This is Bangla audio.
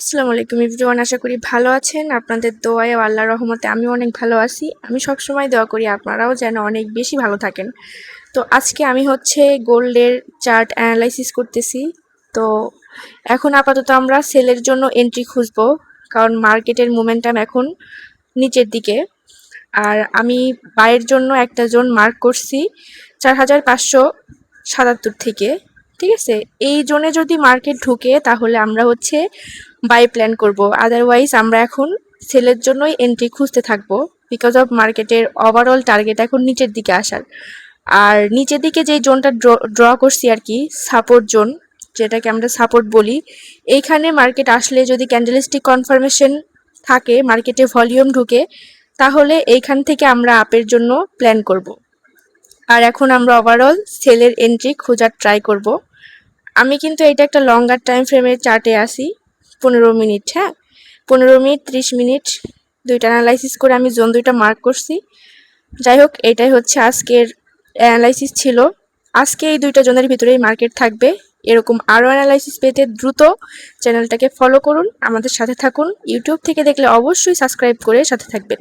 আসসালামু আলাইকুম এভরিওয়ান, আশা করি ভালো আছেন। আপনাদের দোয়ায় ও আল্লাহর রহমতে আমি অনেক ভালো আছি। আমি সবসময় দোয়া করি আপনারাও যেন অনেক বেশি ভালো থাকেন। তো আজকে আমি গোল্ডের চার্ট অ্যানালাইসিস করতেছি। তো এখন আপাতত আমরা সেলের জন্য এন্ট্রি খুঁজবো, কারণ মার্কেটের মোমেন্টাম এখন নিচের দিকে। আর আমি বাইয়ের জন্য একটা জোন মার্ক করছি 4577 থেকে। ঠিক আছে, এই জোনে যদি মার্কেট ঢুকে তাহলে আমরা বাই প্ল্যান করব। আদারওয়াইজ আমরা এখন সেলের জন্যই এন্ট্রি খুঁজতে থাকবো, বিকজ অফ মার্কেটের ওভারঅল টার্গেট এখন নিচের দিকে আসার। আর নিচের দিকে যেই জোনটা ড্র করছি আর কি, সাপোর্ট জোন, যেটাকে আমরা সাপোর্ট বলি, এইখানে মার্কেট আসলে যদি ক্যান্ডেলস্টিক কনফার্মেশন থাকে, মার্কেটে ভলিউম ঢুকে, তাহলে এইখান থেকে আমরা আপের জন্য প্ল্যান করব। আর এখন আমরা ওভারঅল সেলের এন্ট্রি খোঁজার ট্রাই করব। আমি কিন্তু এটা একটা লঙ্গার টাইম ফ্রেমের চার্টে আসি, 15 মিনিট। হ্যাঁ, 15 মিনিট 30 মিনিট দুইটা অ্যানালাইসিস করে আমি জোন দুইটা মার্ক করছি। যাই হোক, এটাই আজকের অ্যানালাইসিস ছিল। আজকে এই দুইটা জোনের ভিতরেই মার্কেট থাকবে। এরকম আরও অ্যানালাইসিস পেতে দ্রুত চ্যানেলটাকে ফলো করুন, আমাদের সাথে থাকুন। ইউটিউব থেকে দেখলে অবশ্যই সাবস্ক্রাইব করে সাথে থাকবেন।